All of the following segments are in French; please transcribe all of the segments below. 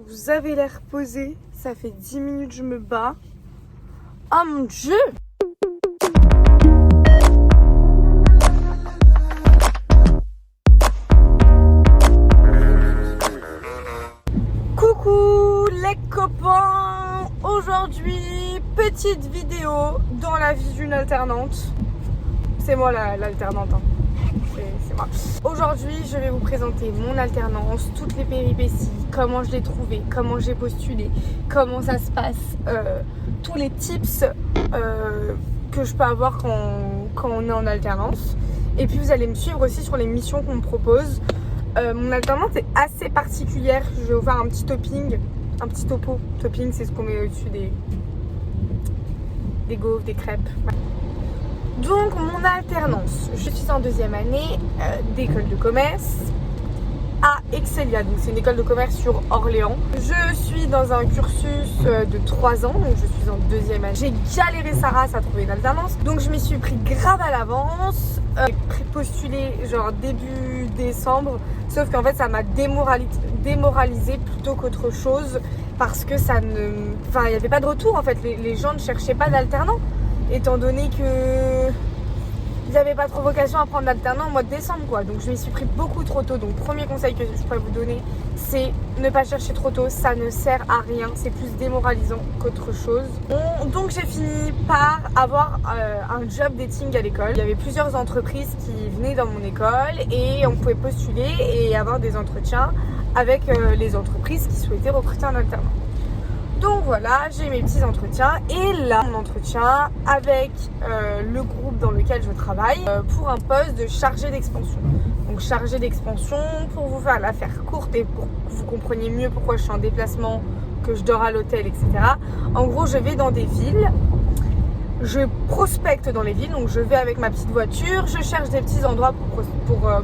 Vous avez l'air posé. Ça fait 10 minutes que je me bats. Oh mon Dieu! Coucou les copains! Aujourd'hui, petite vidéo dans la vie d'une alternante. C'est moi l'alternante. Hein. C'est moi. Aujourd'hui, je vais vous présenter mon alternance, toutes les péripéties, comment je l'ai trouvée, comment j'ai postulé, comment ça se passe, tous les tips que je peux avoir quand on est en alternance. Et puis vous allez me suivre aussi sur les missions qu'on me propose. Mon alternance est assez particulière. Je vais vous faire un petit topping, un petit topo. Topping, c'est ce qu'on met au-dessus des gaufres, des crêpes. Donc mon alternance, je suis en deuxième année d'école de commerce à Excelia, donc c'est une école de commerce sur Orléans. Je suis dans un cursus de 3 ans, donc je suis en deuxième année. J'ai galéré sa race à trouver une alternance, donc je m'y suis pris grave à l'avance. J'ai postulé genre début décembre, sauf qu'en fait ça m'a démoralisé plutôt qu'autre chose parce que ça ne... Enfin il n'y avait pas de retour en fait, les gens ne cherchaient pas d'alternants. Étant donné que j'avais pas trop vocation à prendre l'alternant au mois de décembre quoi. Donc je m'y suis pris beaucoup trop tôt. Donc premier conseil que je pourrais vous donner, c'est ne pas chercher trop tôt, ça ne sert à rien, c'est plus démoralisant qu'autre chose. Donc j'ai fini par avoir un job dating à l'école. Il y avait plusieurs entreprises qui venaient dans mon école et on pouvait postuler et avoir des entretiens avec les entreprises qui souhaitaient recruter un alternant. Donc voilà, j'ai mes petits entretiens et là mon entretien avec le groupe dans lequel je travaille pour un poste de chargé d'expansion. Donc chargé d'expansion, pour vous faire l'affaire courte et pour que vous compreniez mieux pourquoi je suis en déplacement, que je dors à l'hôtel, etc. En gros, je vais dans des villes, je prospecte dans les villes, donc je vais avec ma petite voiture, je cherche des petits endroits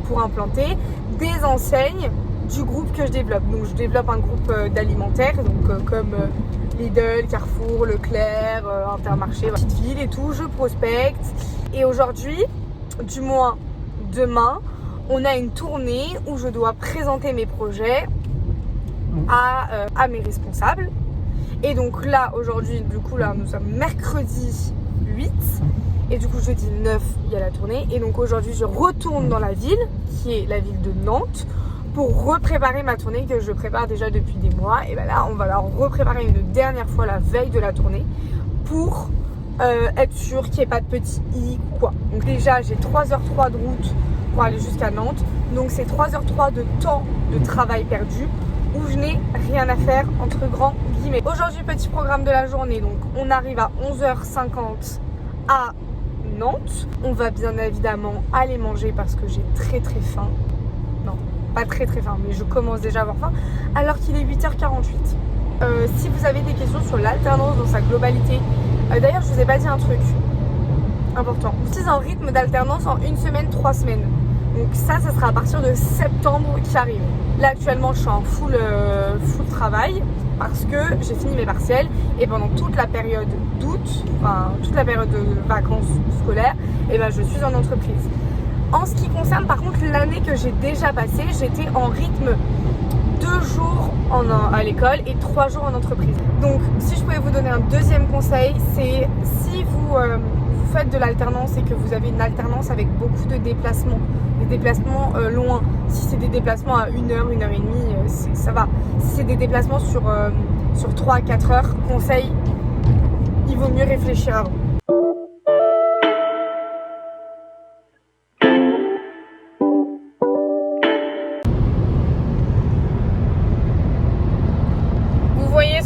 pour implanter des enseignes du groupe que je développe. Donc je développe un groupe d'alimentaire, donc comme Lidl, Carrefour, Leclerc, Intermarché, petite ville et tout, je prospecte. Et aujourd'hui, du moins demain, on a une tournée où je dois présenter mes projets à mes responsables. Et donc là, aujourd'hui, du coup là, nous sommes mercredi 8. Et du coup jeudi 9, il y a la tournée. Et donc aujourd'hui, je retourne dans la ville, qui est la ville de Nantes, pour repréparer ma tournée que je prépare déjà depuis des mois. Et ben là on va la repréparer une dernière fois la veille de la tournée pour être sûr qu'il n'y ait pas de petits i ou quoi. Donc déjà j'ai 3h03 de route pour aller jusqu'à Nantes, donc c'est 3h03 de temps de travail perdu où je n'ai rien à faire entre grands guillemets. Aujourd'hui petit programme de la journée, donc on arrive à 11h50 à Nantes. On va bien évidemment aller manger parce que j'ai très faim. Non, pas très faim, mais je commence déjà à avoir faim alors qu'il est 8h48. Si vous avez des questions sur l'alternance dans sa globalité, d'ailleurs je vous ai pas dit un truc important. Je suis en rythme d'alternance en 1 semaine, 3 semaines. Donc ça sera à partir de septembre qui arrive. Là actuellement je suis en full travail parce que j'ai fini mes partiels et pendant toute la période d'août, enfin toute la période de vacances scolaires, et ben je suis en entreprise. En ce qui concerne par contre l'année que j'ai déjà passée, j'étais en rythme 2 jours à l'école et 3 jours en entreprise. Donc si je pouvais vous donner un deuxième conseil, c'est si vous faites de l'alternance et que vous avez une alternance avec beaucoup de déplacements, des déplacements loin, si c'est des déplacements à 1h, 1h30, ça va. Si c'est des déplacements sur 3 à 4 heures, conseil, il vaut mieux réfléchir avant.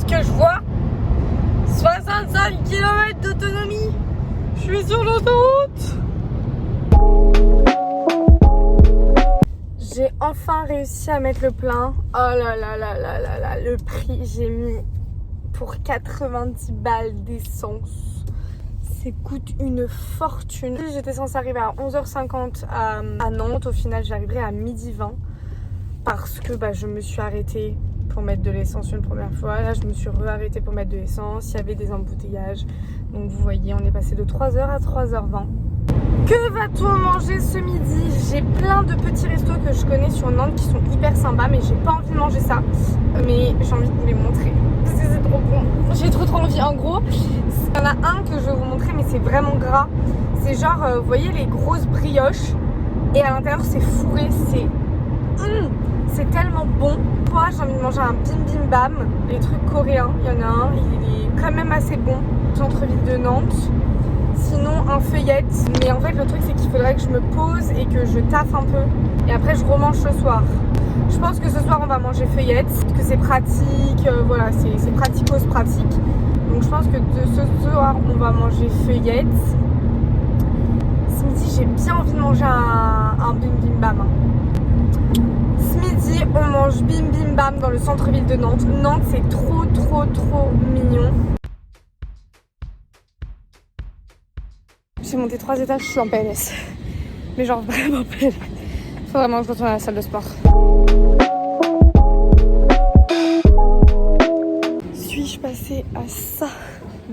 Que je vois 65 km d'autonomie. Je suis sur l'autoroute. J'ai enfin réussi à mettre le plein. Oh là là là là là là, le prix j'ai mis pour 90 balles d'essence. Ça coûte une fortune. J'étais censée arriver à 11h50 à Nantes. Au final j'arriverai à 12h20 parce que je me suis arrêtée pour mettre de l'essence une première fois. Là je me suis re-arrêtée pour mettre de l'essence. Il y avait des embouteillages. Donc vous voyez, on est passé de 3h à 3h20. Que va-t-on manger ce midi? J'ai plein de petits restos que je connais sur Nantes qui sont hyper sympas, mais j'ai pas envie de manger ça. Mais j'ai envie de vous les montrer parce que c'est trop bon. J'ai trop envie. En gros, il y en a un que je vais vous montrer, mais c'est vraiment gras. C'est genre, vous voyez les grosses brioches et à l'intérieur c'est fourré, c'est tellement bon. Moi j'ai envie de manger un bim bim bam, les trucs coréens. Il y en a un, il est quand même assez bon, centre-ville de Nantes. Sinon un feuillette, mais en fait le truc c'est qu'il faudrait que je me pose et que je taffe un peu et après je remange ce soir. Je pense que ce soir on va manger feuillette, parce que c'est pratique, voilà, c'est pratico-pratique. Donc je pense que ce soir on va manger feuillette. Ce midi j'ai bien envie de manger un bim bim bam. Ce midi on mange bim bim bam dans le centre-ville de Nantes. Nantes c'est trop mignon. J'ai monté 3 étages, je suis en PLS. Mais genre vraiment PLS. Faut vraiment que je retourne à la salle de sport. Suis-je passée à ça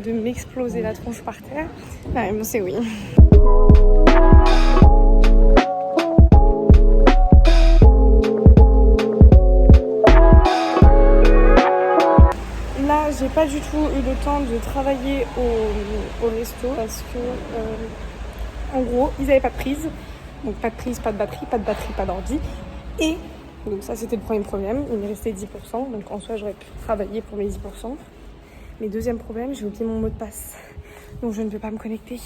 de m'exploser la tronche par terre? La réponse est oui. Là, j'ai pas du tout eu le temps de travailler au resto parce que, en gros, ils avaient pas de prise. Donc pas de prise, pas de batterie, pas d'ordi. Et donc ça, c'était le premier problème. Il me restait 10%. Donc en soi, j'aurais pu travailler pour mes 10%. Mais deuxième problème, j'ai oublié mon mot de passe. Donc je ne peux pas me connecter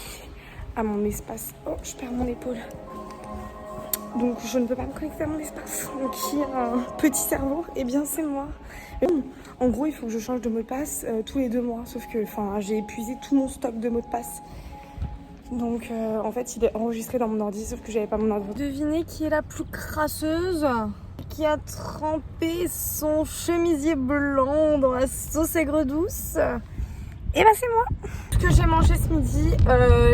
à mon espace. Oh, je perds mon épaule. Donc je ne peux pas me connecter à mon espace. Donc qui a un petit cerveau? Eh bien c'est moi. En gros il faut que je change de mot de passe tous les 2 mois. Sauf que j'ai épuisé tout mon stock de mots de passe. Donc en fait il est enregistré dans mon ordi. Sauf que j'avais pas mon ordi. Devinez qui est la plus crasseuse? Qui a trempé son chemisier blanc dans la sauce aigre douce? Et bah c'est moi. Ce que j'ai mangé ce midi,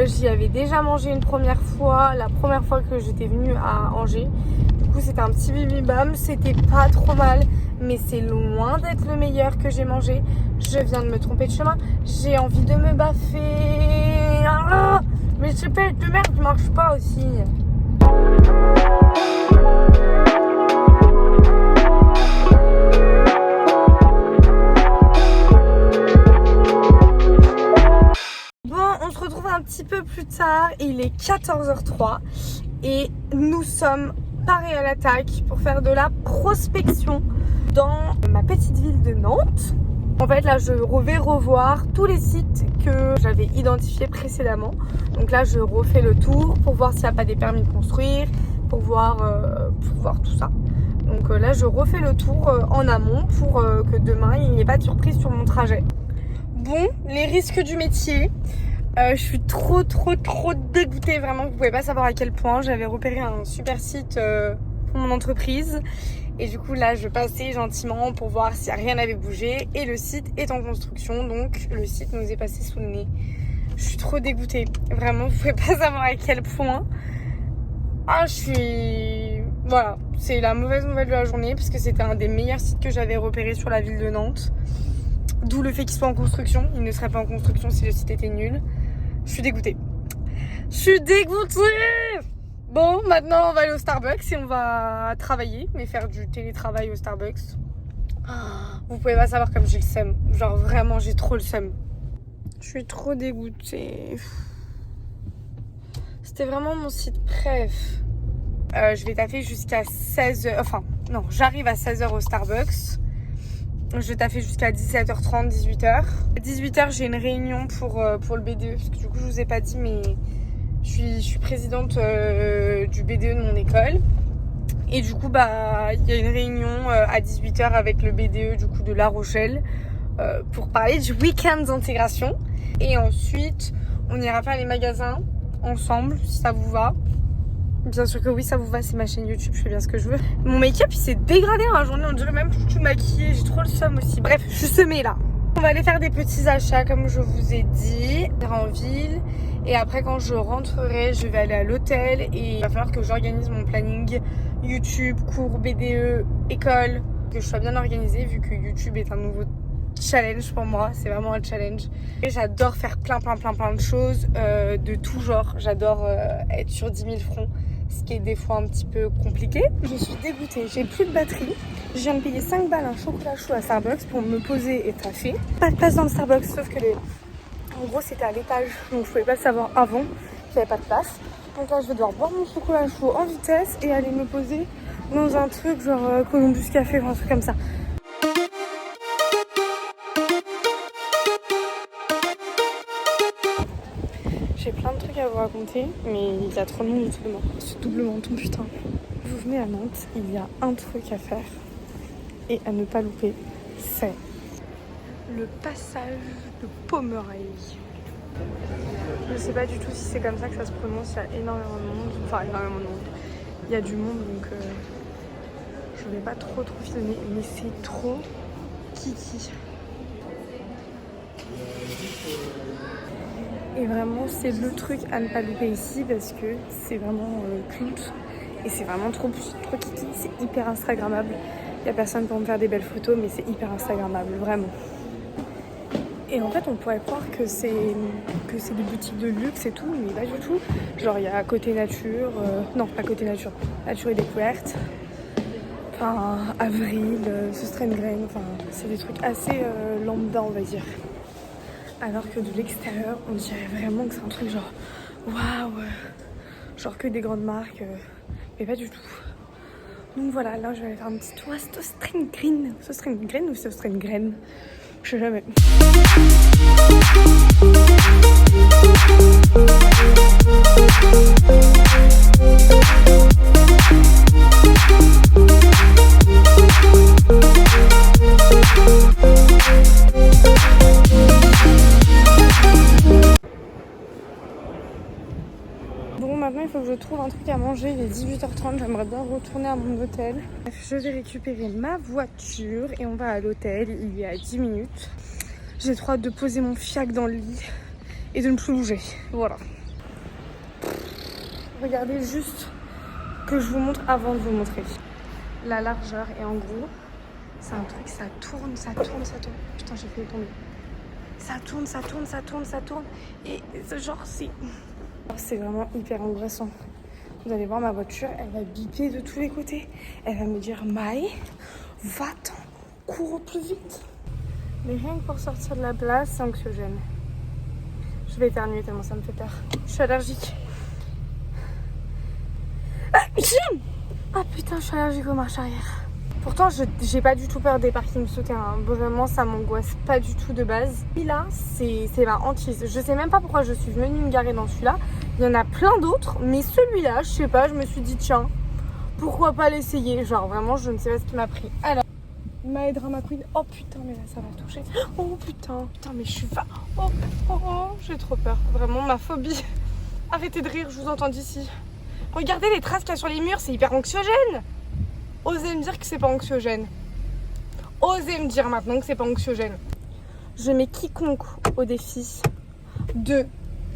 j'y avais déjà mangé une première fois, la première fois que j'étais venue à Angers. Du coup c'était un petit bibibam, c'était pas trop mal, mais c'est loin d'être le meilleur que j'ai mangé. Je viens de me tromper de chemin, j'ai envie de me baffer. Ah, mais ce pelle de merde marche pas aussi. Un petit peu plus tard, il est 14h03 et nous sommes parés à l'attaque pour faire de la prospection dans ma petite ville de Nantes. En fait là je vais revoir tous les sites que j'avais identifiés précédemment. Donc là je refais le tour pour voir s'il n'y a pas des permis de construire, pour voir tout ça. Donc là je refais le tour en amont pour que demain il n'y ait pas de surprise sur mon trajet. Bon, les risques du métier. Je suis trop dégoûtée, vraiment, vous pouvez pas savoir à quel point. J'avais repéré un super site pour mon entreprise et du coup là je passais gentiment pour voir si rien n'avait bougé et le site est en construction, donc le site nous est passé sous le nez. Je suis trop dégoûtée, vraiment, vous pouvez pas savoir à quel point. Voilà, c'est la mauvaise nouvelle de la journée parce que c'était un des meilleurs sites que j'avais repéré sur la ville de Nantes. D'où le fait qu'il soit en construction. Il ne serait pas en construction si le site était nul. Je suis dégoûtée. Bon, maintenant on va aller au Starbucks et on va travailler, mais faire du télétravail au Starbucks. Vous pouvez pas savoir comme j'ai le seum. Genre vraiment j'ai trop le seum. Je suis trop dégoûtée. C'était vraiment mon site préf. Je vais taffer jusqu'à 16h. Enfin, non, j'arrive à 16h au Starbucks. Je vais taffer jusqu'à 17h30, 18h. À 18h, j'ai une réunion pour le BDE. Parce que du coup, je vous ai pas dit, mais je suis présidente du BDE de mon école. Et du coup, il y a une réunion à 18h avec le BDE du coup de La Rochelle pour parler du week-end d'intégration. Et ensuite, on ira faire les magasins ensemble, si ça vous va. Bien sûr que oui, ça vous va, c'est ma chaîne YouTube, je fais bien ce que je veux. Mon make-up il s'est dégradé dans la journée, on dirait même plus tout maquillée, j'ai trop le seum aussi. Bref, je suis semée là. On va aller faire des petits achats comme je vous ai dit, en ville. Et après quand je rentrerai, je vais aller à l'hôtel et il va falloir que j'organise mon planning YouTube, cours, BDE, école. Que je sois bien organisée vu que YouTube est un nouveau challenge pour moi, c'est vraiment un challenge. Et j'adore faire plein de choses de tout genre. J'adore être sur 10 000 fronts, ce qui est des fois un petit peu compliqué. Je suis dégoûtée, j'ai plus de batterie. Je viens de payer 5 balles un chocolat chaud à Starbucks pour me poser et taffer. Pas de place dans le Starbucks, sauf que en gros c'était à l'étage, donc je pouvais pas le savoir avant qu'il n'y avait pas de place. Donc là je vais devoir boire mon chocolat chaud en vitesse et aller me poser dans un truc genre Columbus Café ou un truc comme ça. J'ai plein de trucs à vous raconter, mais il y a trop de monde autour de moi. Ce double menton, putain. Vous venez à Nantes, il y a un truc à faire et à ne pas louper, c'est le passage de Pommeraye. Je sais pas du tout si c'est comme ça que ça se prononce, il y a énormément de monde, enfin énormément de monde. Il y a du monde donc je vais pas trop filmer, mais c'est trop kiki. Et vraiment c'est le truc à ne pas louper ici parce que c'est vraiment culte et c'est vraiment trop kiki, c'est hyper instagrammable. Il y a personne pour me faire des belles photos mais c'est hyper instagrammable, vraiment. Et en fait on pourrait croire que c'est des boutiques de luxe et tout, mais pas du tout. Genre il y a Côté Nature, non pas Côté Nature, Nature et Découverte, enfin Avril, Söstrengren, enfin c'est des trucs assez lambda on va dire. Alors que de l'extérieur on dirait vraiment que c'est un truc genre waouh, genre que des grandes marques, mais pas du tout. Donc voilà, là je vais aller faire un petit tour à Söstrengren ou Söstrengren, je sais jamais. Bon, maintenant il faut que je trouve un truc à manger, il est 18h30, j'aimerais bien retourner à mon hôtel. Je vais récupérer ma voiture et on va à l'hôtel, il y a 10 minutes. J'ai trop hâte de poser mon fiac dans le lit et de ne plus bouger, voilà. Regardez juste que je vous montre avant de vous montrer la largeur et en gros c'est un truc, ça tourne. Putain j'ai fait tomber. Ça tourne et genre c'est vraiment hyper angoissant. Vous allez voir ma voiture, elle va biper de tous les côtés. Elle va me dire Maë, va-t'en, cours au plus vite. Mais rien que pour sortir de la place, c'est anxiogène. Je vais éternuer tellement ça me fait peur. Je suis allergique. Ah putain, je suis allergique aux marches arrière. Pourtant, j'ai pas du tout peur des parkings souterrains. Vraiment, ça m'angoisse pas du tout de base. Et là, c'est ma hantise. Je sais même pas pourquoi je suis venue me garer dans celui-là. Il y en a plein d'autres, mais celui-là, je sais pas, je me suis dit tiens, pourquoi pas l'essayer. Genre vraiment, je ne sais pas ce qui m'a pris. Alors, Maëdra m'a pris. Oh putain, mais là ça va toucher. Oh putain, mais je suis pas. Oh, j'ai trop peur. Vraiment, ma phobie. Arrêtez de rire, je vous entends d'ici. Regardez les traces qu'il y a sur les murs, c'est hyper anxiogène. Osez me dire que c'est pas anxiogène. Osez me dire maintenant que c'est pas anxiogène. Je mets quiconque au défi de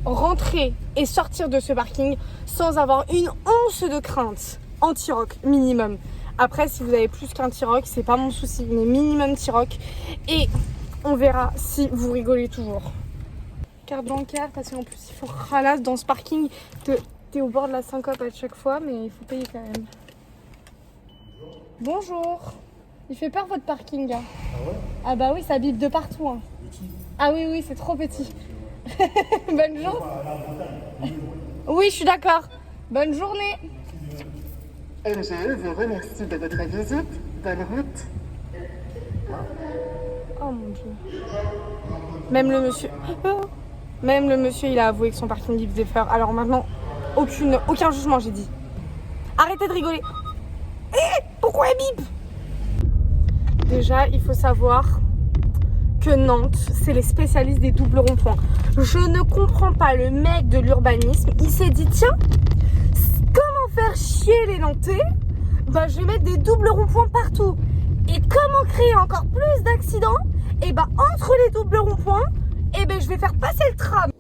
rentrer et sortir de ce parking sans avoir une once de crainte. Anti-rock, minimum. Après, si vous avez plus qu'un T-Roc, c'est pas mon souci, mais minimum T-Roc. Et on verra si vous rigolez toujours. Carte bancaire, parce qu'en plus, il faut ralasse dans ce parking. T'es au bord de la syncope à chaque fois, mais il faut payer quand même. Bonjour. Il fait peur votre parking, hein. Ah ouais? Ah bah oui, ça bip de partout, hein. Ah oui, c'est trop petit. Bonne journée. Oui, je suis d'accord. Bonne journée. NGE vous remercie de votre visite. Bonne route. Oh mon dieu. Même le monsieur, il a avoué que son parking il faisait peur. Alors maintenant, aucun jugement, j'ai dit. Arrêtez de rigoler. Pourquoi elle bip? Déjà, il faut savoir que Nantes, c'est les spécialistes des doubles ronds-points. Je ne comprends pas, le mec de l'urbanisme, il s'est dit tiens, comment faire chier les Nantais? Bah, je vais mettre des doubles ronds-points partout. Et comment créer encore plus d'accidents? Et bah, entre les doubles ronds-points, et ben je vais faire passer le tram.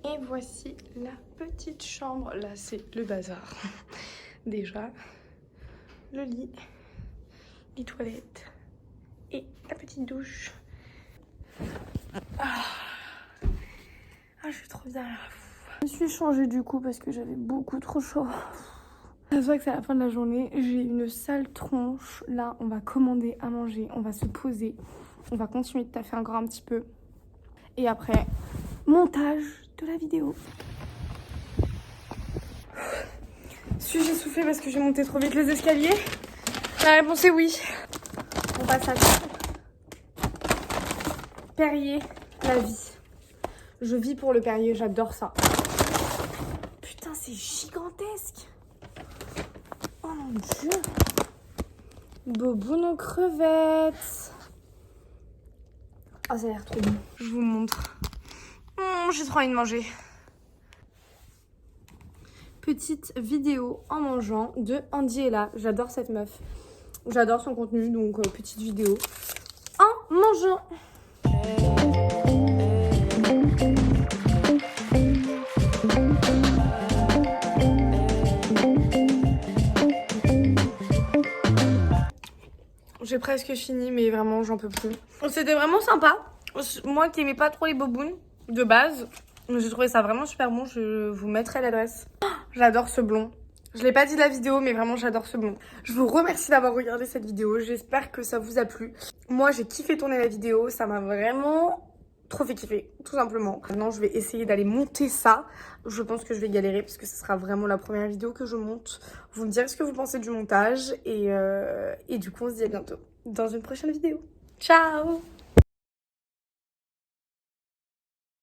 Et voici la petite chambre. Là, c'est le bazar. Déjà, le lit, les toilettes et la petite douche. je suis trop bien là. Je me suis changée du coup parce que j'avais beaucoup trop chaud. Ça se voit que c'est la fin de la journée. J'ai une sale tronche. Là, on va commander à manger. On va se poser. On va continuer de taffer encore un petit peu. Et après, montage de la vidéo. Suis-je essoufflée parce que j'ai monté trop vite les escaliers? La réponse est oui. On passe à Perrier, la vie. Je vis pour le Perrier, j'adore ça. Putain, c'est gigantesque. Oh mon dieu. Boboune aux crevettes. Oh, ça a l'air trop bon. Je vous montre. J'ai trop envie de manger. Petite vidéo en mangeant de Andiella. J'adore cette meuf. J'adore son contenu, donc petite vidéo en mangeant. J'ai presque fini, mais vraiment j'en peux plus. C'était vraiment sympa. Moi qui aimais pas trop les bobounes de base, j'ai trouvé ça vraiment super bon. Je vous mettrai l'adresse. J'adore ce blond. Je l'ai pas dit de la vidéo, mais vraiment j'adore ce blond. Je vous remercie d'avoir regardé cette vidéo. J'espère que ça vous a plu. Moi j'ai kiffé tourner la vidéo. Ça m'a vraiment trop fait kiffer, tout simplement. Maintenant je vais essayer d'aller monter ça. Je pense que je vais galérer parce que ce sera vraiment la première vidéo que je monte. Vous me direz ce que vous pensez du montage. Et du coup on se dit à bientôt dans une prochaine vidéo. Ciao!